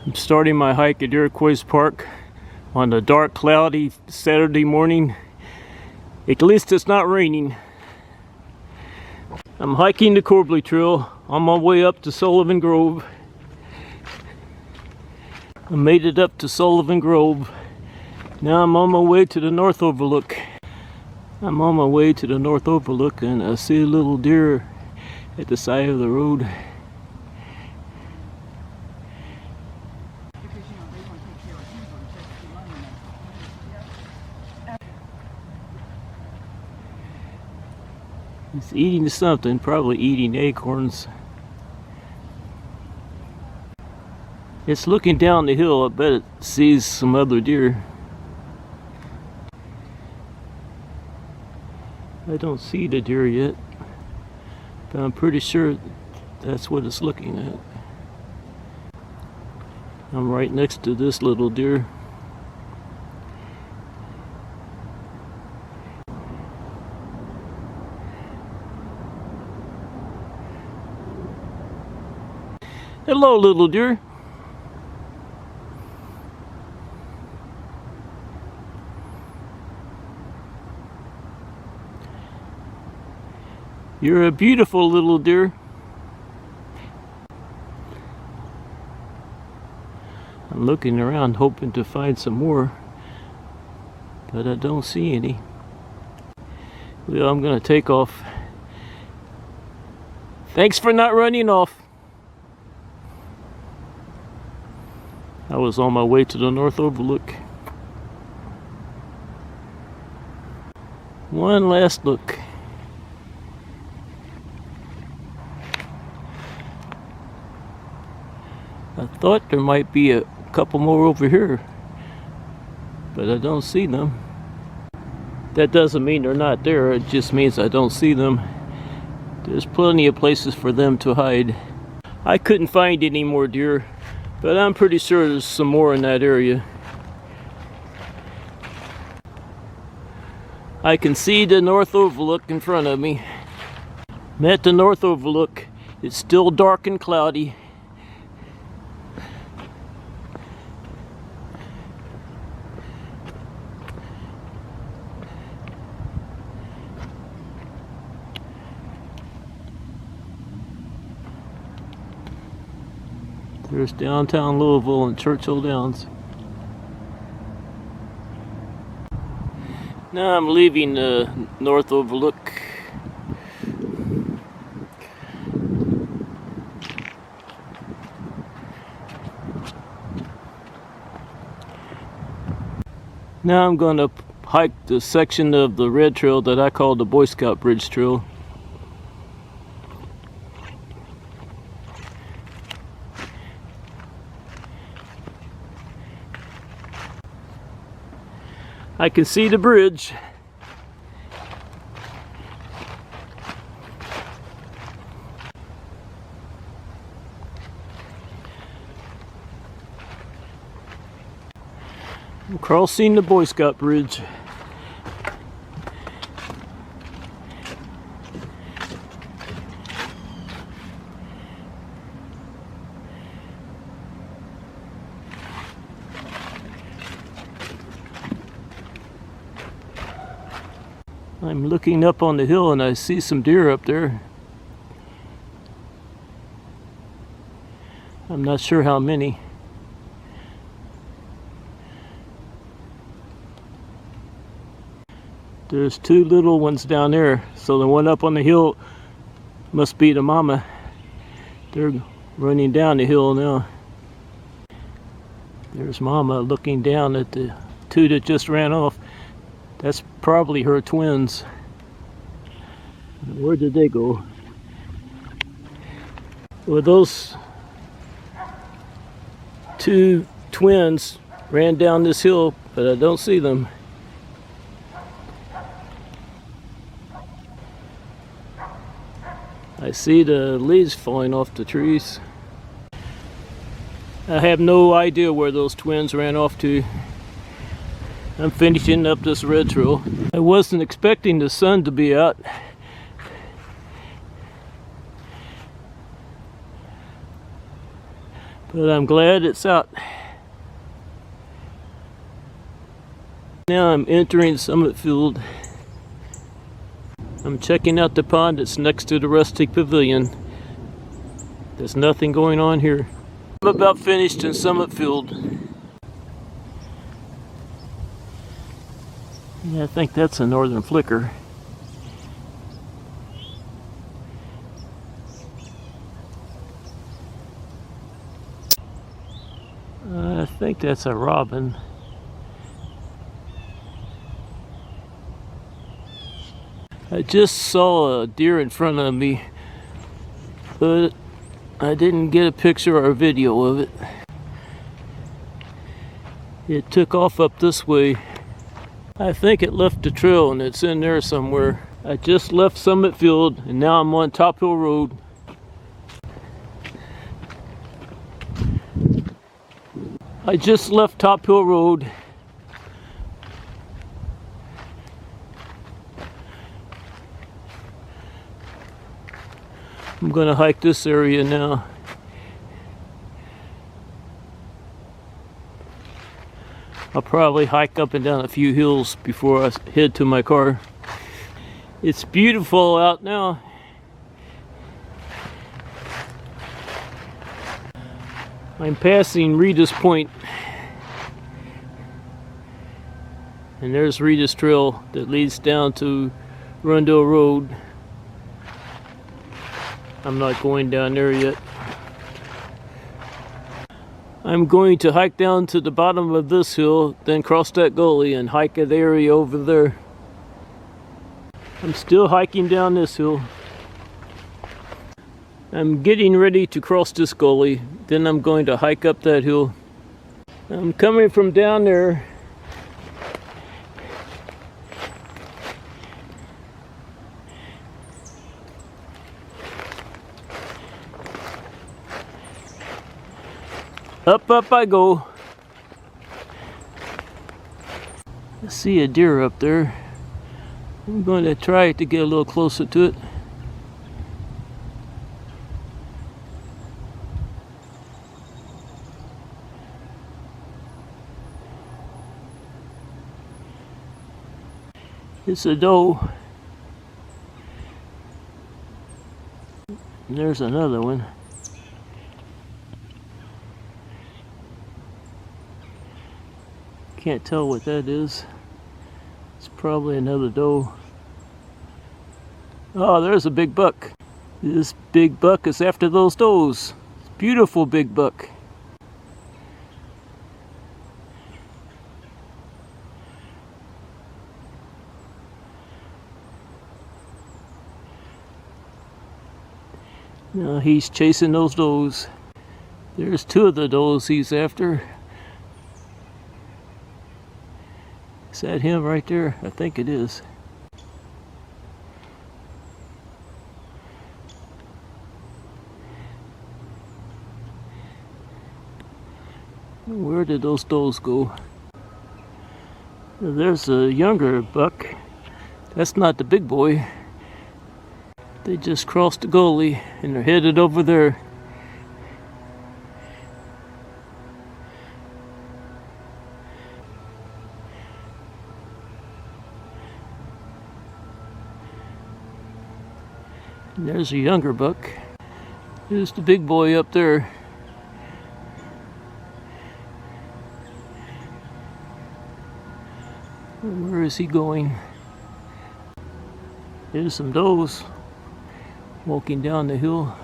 I'm starting my hike at Iroquois Park on a dark, cloudy Saturday morning. At least it's not raining. I'm hiking the Corbly Trail on my way up to Sullivan Grove. I made it up to Sullivan Grove. Now I'm on my way to the North Overlook. I'm on my way to the North Overlook and I see a little deer at the side of the road. It's eating something, probably eating acorns. It's looking down the hill. I bet it sees some other deer. I don't see the deer yet, but I'm pretty sure that's what it's looking at. I'm right next to this little deer. Hello, little deer. You're a beautiful little deer. I'm looking around hoping to find some more, but I don't see any. Well, I'm gonna take off. Thanks for not running off. I was on my way to the North Overlook. One last look. I thought there might be a couple more over here, but I don't see them. That doesn't mean they're not there, it just means I don't see them. There's plenty of places for them to hide. I couldn't find any more deer, but I'm pretty sure there's some more in that area. I can see the North Overlook in front of me. I'm at the North Overlook. It's still dark and cloudy. There's downtown Louisville and Churchill Downs. Now I'm leaving the North Overlook. Now I'm going to hike the section of the red trail that I call the Boy Scout Bridge Trail. I can see the bridge. I'm crossing the Boy Scout Bridge. I'm looking up on the hill and I see some deer up there. I'm not sure how many. There's two little ones down there, so the one up on the hill must be the mama. They're running down the hill now. There's mama looking down at the two that just ran off. That's probably her twins. Where did they go? Well, those two twins ran down this hill, but I don't see them. I see the leaves falling off the trees. I have no idea where those twins ran off to. I'm finishing up this red trail. I wasn't expecting the sun to be out. But I'm glad it's out. Now I'm entering Summit Field. I'm checking out the pond that's next to the rustic pavilion. There's nothing going on here. I'm about finished in Summit Field. Yeah, I think that's a northern flicker. I think that's a robin. I just saw a deer in front of me, but I didn't get a picture or a video of it. It took off up this way. I think it left the trail and it's in there somewhere. I just left Summit Field and now I'm on Top Hill Road. I just left Top Hill Road. I'm gonna hike this area now. I'll probably hike up and down a few hills before I head to my car. It's beautiful out now. I'm passing Rita's Point. And there's Rita's Trail that leads down to Rundle Road. I'm not going down there yet. I'm going to hike down to the bottom of this hill, then cross that gully and hike that area over there. I'm still hiking down this hill. I'm getting ready to cross this gully, then I'm going to hike up that hill. I'm coming from down there. Up I go. I see a deer up there. I'm going to try to get a little closer to it. It's a doe. And there's another one. Can't tell what that is. It's probably another doe. Oh, there's a big buck. This big buck is after those does. Beautiful big buck. Now he's chasing those does. There's two of the does he's after. Is that him right there? I think it is. Where did those does go? There's a younger buck. That's not the big boy. They just crossed the gully and they're headed over there. And there's a younger buck. There's the big boy up there. Where is he going? There's some does walking down the hill.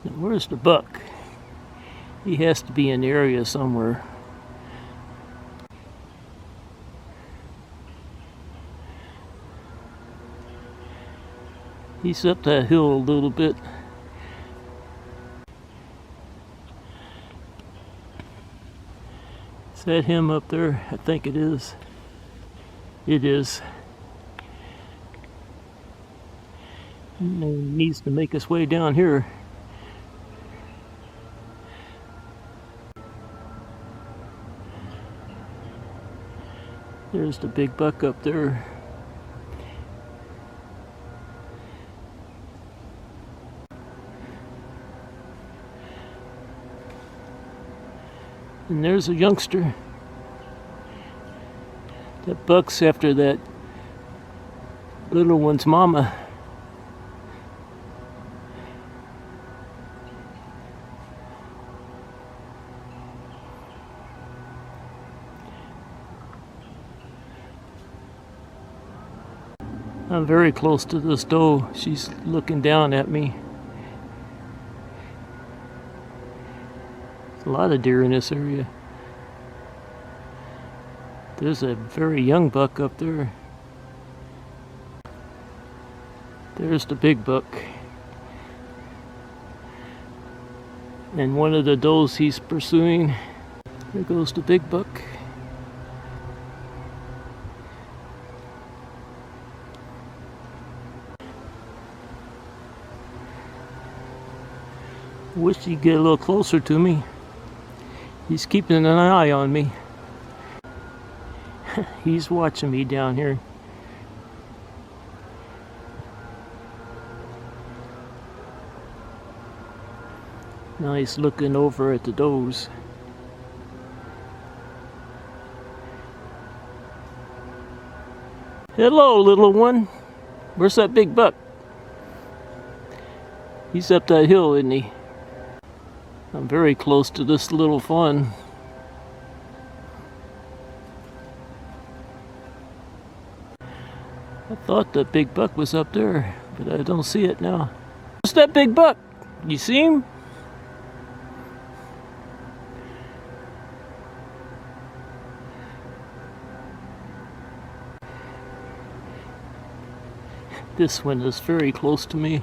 Now, where's the buck? He has to be in the area somewhere. He's up that hill a little bit. Is that him up there? I think it is. It is. He needs to make his way down here. There's the big buck up there. And there's a youngster. That buck's after that little one's mama. I'm very close to this doe. She's looking down at me. There's a lot of deer in this area. There's a very young buck up there. There's the big buck. And one of the does he's pursuing. There goes the big buck. Wish he'd get a little closer to me. He's keeping an eye on me. He's watching me down here. Now he's looking over at the does. Hello, little one. Where's that big buck? He's up that hill, isn't he? I'm very close to this little fawn. I thought that big buck was up there, but I don't see it now. Where's that big buck? You see him? This one is very close to me.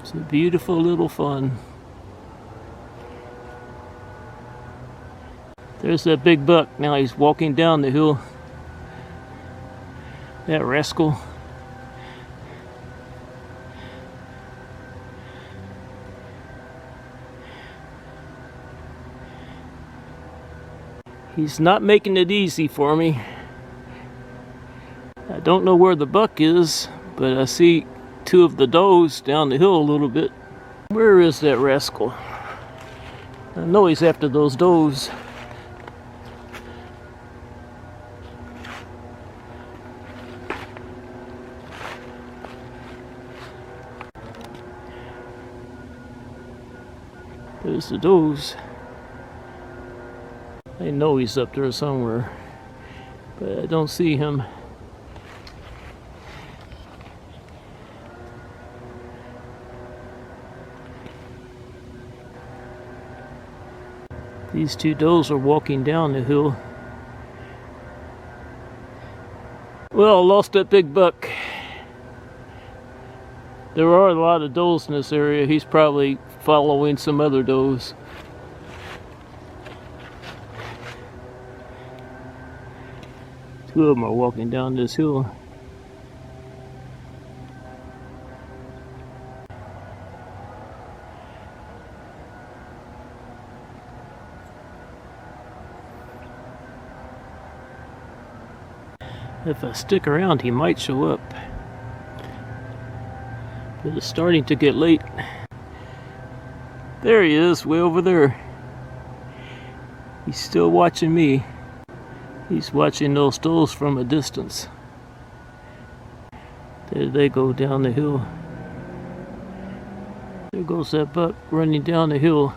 It's a beautiful little fawn. There's that big buck. Now he's walking down the hill. That rascal. He's not making it easy for me. I don't know where the buck is, but I see two of the does down the hill a little bit. Where is that rascal? I know he's after those does. There's the does. I know he's up there somewhere, but I don't see him. These two does are walking down the hill. Well, I lost that big buck. There are a lot of does in this area. He's probably following some other does. Two of them are walking down this hill. If I stick around, he might show up. But it's starting to get late. There he is, way over there. He's still watching me. He's watching those does from a distance. There they go down the hill. There goes that buck running down the hill.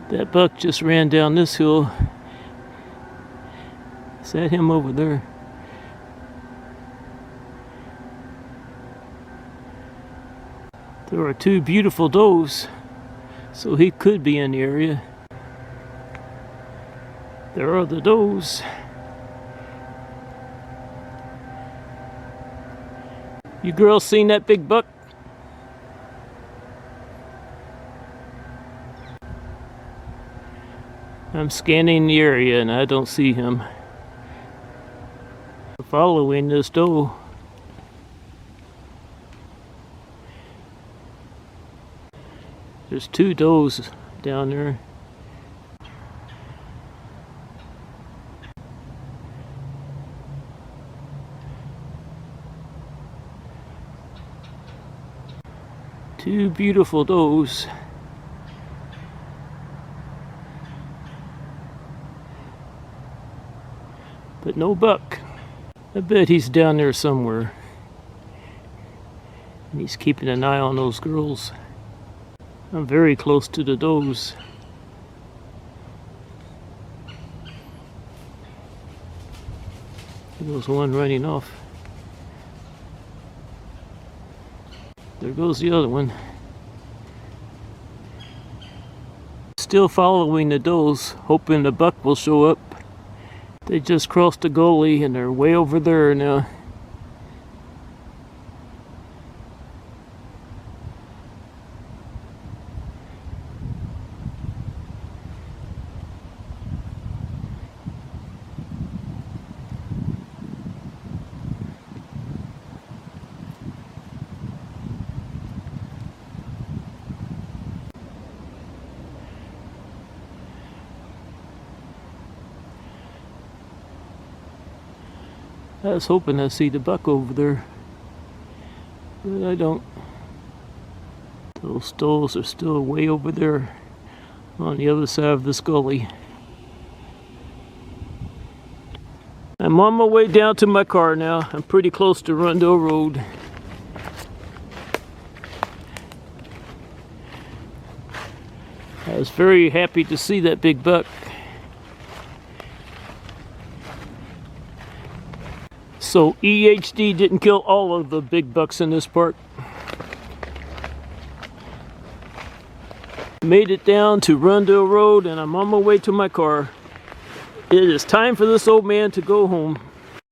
That buck just ran down this hill. Is that him over there? There are two beautiful does, so he could be in the area. There are the does. You girls seen that big buck? I'm scanning the area and I don't see him. I'm following this doe. There's 2 does down there. Two beautiful does. But no buck. I bet he's down there somewhere. And he's keeping an eye on those girls. I'm very close to the does. There goes one running off. There goes the other one. Still following the does, hoping the buck will show up. They just crossed the gully and they're way over there now. I was hoping I see the buck over there, but I don't. Those does are still way over there on the other side of this gully. I'm on my way down to my car now. I'm pretty close to Rundle Road. I was very happy to see that big buck. So EHD didn't kill all of the big bucks in this park. Made it down to Rundle Road and I'm on my way to my car. It is time for this old man to go home.